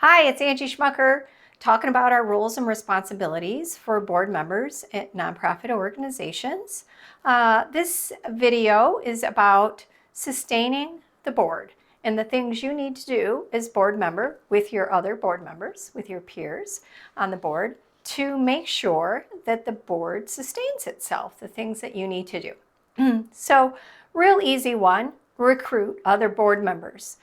Hi, it's Angie Schmucker talking about our roles and responsibilities for board members at nonprofit organizations. This video is about sustaining the board and the things you need to do as board member with your other board members, with your peers on the board to make sure that the board sustains itself, the things that you need to do. So, real easy one, recruit other board members.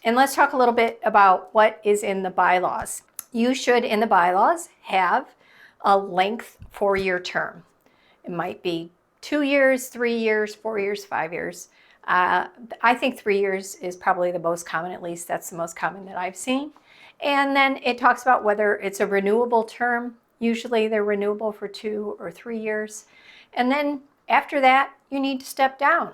And let's talk a little bit about what is in the bylaws. You should, in the bylaws, have a length for your term. It might be 2 years, 3 years, 4 years, 5 years. I think 3 years is probably the most common, at least that's the most common that I've seen. And then it talks about whether it's a renewable term. Usually they're renewable for 2 or 3 years. And then after that, you need to step down.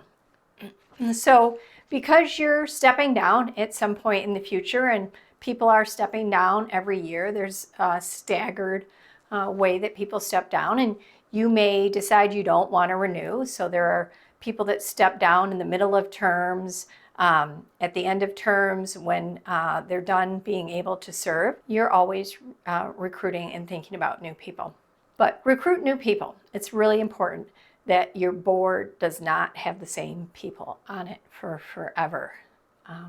So because you're stepping down at some point in the future, and people are stepping down every year, there's a staggered way that people step down, and you may decide you don't want to renew. So there are people that step down in the middle of terms, at the end of terms, when they're done being able to serve. You're always recruiting and thinking about new people. But recruit new people. It's really important that your board does not have the same people on it for forever.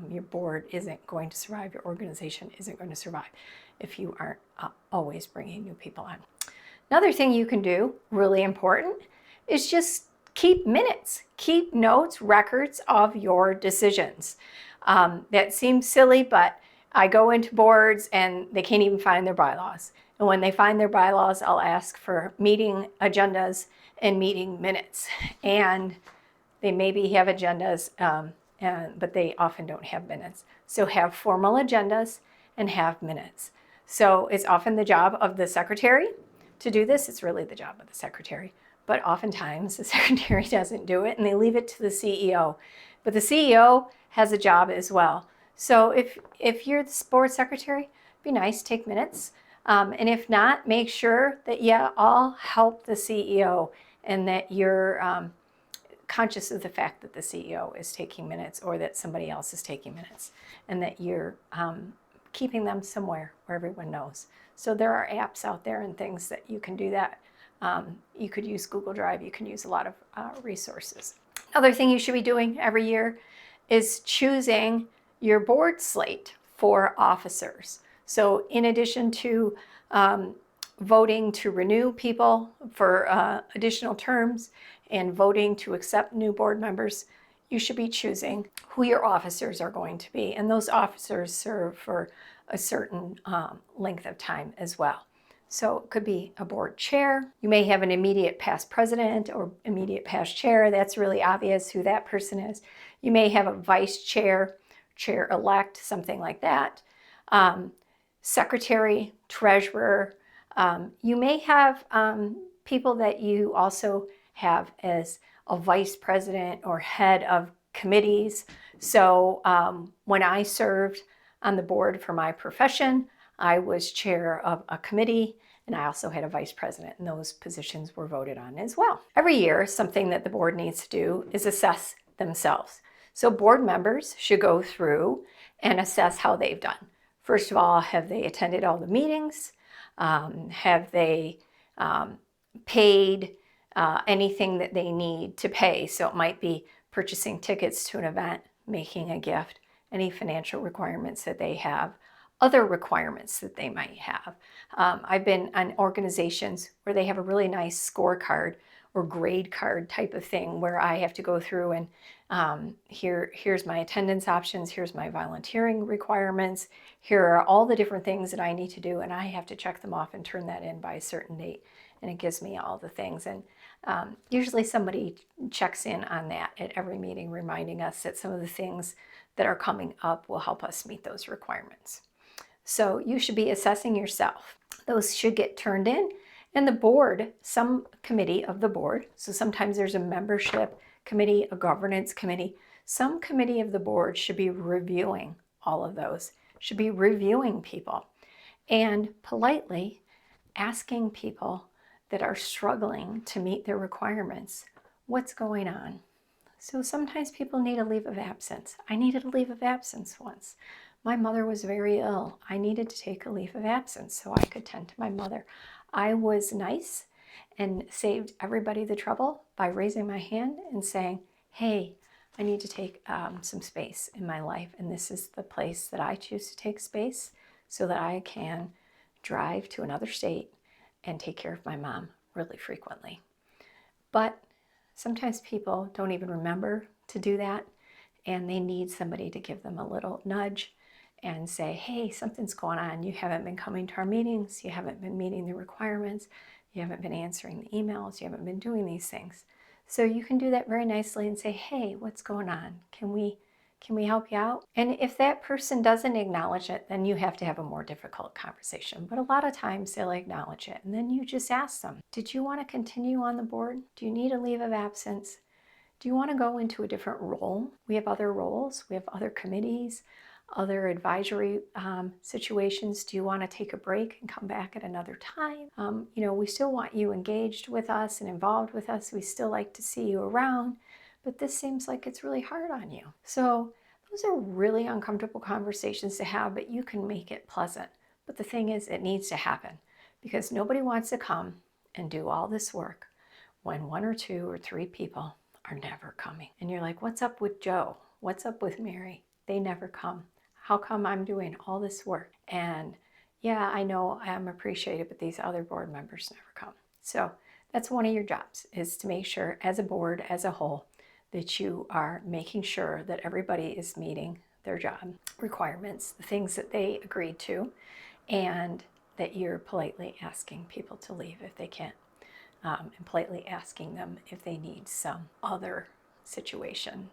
Your board isn't going to survive, your organization isn't going to survive if you aren't always bringing new people on. Another thing you can do, really important, is just keep minutes, keep notes, records of your decisions. That seems silly, but I go into boards and they can't even find their bylaws. And when they find their bylaws, I'll ask for meeting agendas and meeting minutes. And they maybe have agendas, but they often don't have minutes. So have formal agendas and have minutes. So it's often the job of the secretary to do this. It's really the job of the secretary. But oftentimes the secretary doesn't do it and they leave it to the CEO. But the CEO has a job as well. So if you're the board secretary, be nice, take minutes. And if not, make sure that you all help the CEO and that you're conscious of the fact that the CEO is taking minutes or that somebody else is taking minutes, and that you're keeping them somewhere where everyone knows. So there are apps out there and things that you can do that. You could use Google Drive. You can use a lot of resources. Another thing you should be doing every year is choosing your board slate for officers. So in addition to voting to renew people for additional terms and voting to accept new board members, you should be choosing who your officers are going to be. And those officers serve for a certain length of time as well. So it could be a board chair. You may have an immediate past president or immediate past chair. That's really obvious who that person is. You may have a vice chair, chair-elect, something like that. Secretary, treasurer. You may have people that you also have as a vice president or head of committees. So when I served on the board for my profession, I was chair of a committee, and I also had a vice president, and those positions were voted on as well. Every year, something that the board needs to do is assess themselves. So board members should go through and assess how they've done. First of all, have they attended all the meetings? Have they paid anything that they need to pay? So it might be purchasing tickets to an event, making a gift, any financial requirements that they have, other requirements that they might have. I've been on organizations where they have a really nice scorecard or grade card type of thing where I have to go through and here's my attendance options, here's my volunteering requirements, here are all the different things that I need to do, and I have to check them off and turn that in by a certain date, and it gives me all the things. And usually somebody checks in on that at every meeting, reminding us that some of the things that are coming up will help us meet those requirements. So you should be assessing yourself. Those should get turned in. And the board, some committee of the board, so sometimes there's a membership committee, a governance committee, some committee of the board should be reviewing all of those, should be reviewing people and politely asking people that are struggling to meet their requirements, what's going on? So sometimes people need a leave of absence. I needed a leave of absence once. My mother was very ill. I needed to take a leave of absence so I could tend to my mother. I was nice and saved everybody the trouble by raising my hand and saying, hey, I need to take some space in my life, and this is the place that I choose to take space so that I can drive to another state and take care of my mom really frequently. But sometimes people don't even remember to do that, and they need somebody to give them a little nudge and say, hey, something's going on. You haven't been coming to our meetings. You haven't been meeting the requirements. You haven't been answering the emails. You haven't been doing these things. So you can do that very nicely and say, hey, what's going on? Can we help you out? And if that person doesn't acknowledge it, then you have to have a more difficult conversation. But a lot of times they'll acknowledge it. And then you just ask them, did you want to continue on the board? Do you need a leave of absence? Do you want to go into a different role? We have other roles. We have other committees, other advisory situations. Do you want to take a break and come back at another time? We still want you engaged with us and involved with us. We still like to see you around, but this seems like it's really hard on you. So those are really uncomfortable conversations to have, but you can make it pleasant. But the thing is, it needs to happen because nobody wants to come and do all this work when 1 or 2 or 3 people are never coming. And you're like, what's up with Joe? What's up with Mary? They never come. How come I'm doing all this work? And yeah, I know I'm appreciated, but these other board members never come. So that's one of your jobs, is to make sure as a board, as a whole, that you are making sure that everybody is meeting their job requirements, the things that they agreed to, and that you're politely asking people to leave if they can't. And politely asking them if they need some other situation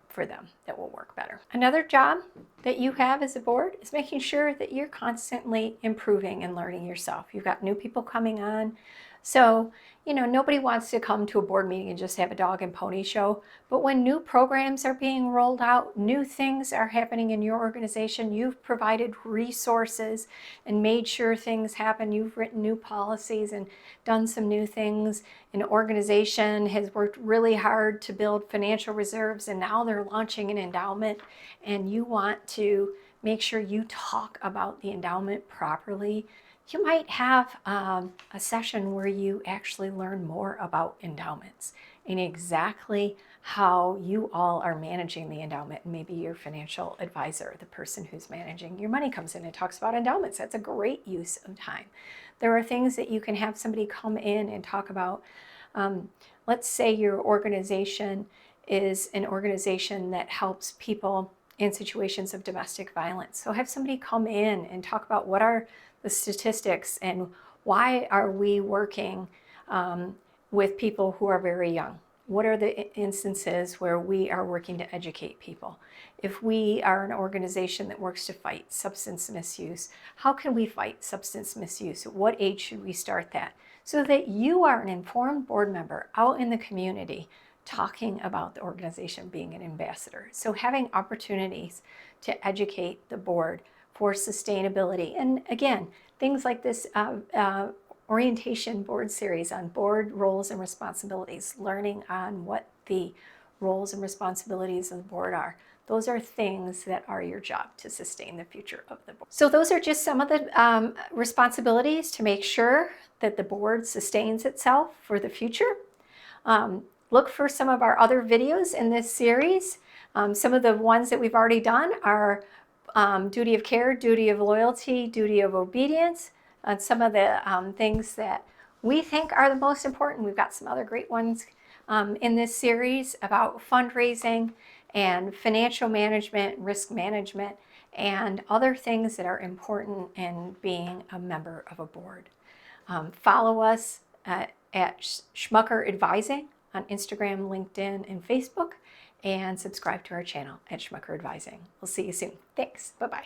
for them that will work better. Another job that you have as a board is making sure that you're constantly improving and learning yourself. You've got new people coming on. So, nobody wants to come to a board meeting and just have a dog and pony show. But when new programs are being rolled out, new things are happening in your organization, you've provided resources and made sure things happen. You've written new policies and done some new things. An organization has worked really hard to build financial reserves, and now they're launching an endowment, and you want to make sure you talk about the endowment properly. You might have a session where you actually learn more about endowments and exactly how you all are managing the endowment. And maybe your financial advisor, the person who's managing your money, comes in and talks about endowments. That's a great use of time. There are things that you can have somebody come in and talk about. Let's say your organization is an organization that helps people in situations of domestic violence. So have somebody come in and talk about what are the statistics and why are we working with people who are very young? What are the instances where we are working to educate people? If we are an organization that works to fight substance misuse, how can we fight substance misuse? At what age should we start that? So that you are an informed board member out in the community talking about the organization, being an ambassador. So having opportunities to educate the board for sustainability. And again, things like this orientation board series on board roles and responsibilities, learning on what the roles and responsibilities of the board are. Those are things that are your job to sustain the future of the board. So those are just some of the responsibilities to make sure that the board sustains itself for the future. Look for some of our other videos in this series. Some of the ones that we've already done are duty of care, duty of loyalty, duty of obedience, and some of the things that we think are the most important. We've got some other great ones in this series about fundraising and financial management, risk management, and other things that are important in being a member of a board. Follow us at Schmucker Advising on Instagram, LinkedIn, and Facebook, and subscribe to our channel at Schmucker Advising. We'll see you soon. Thanks. Bye-bye.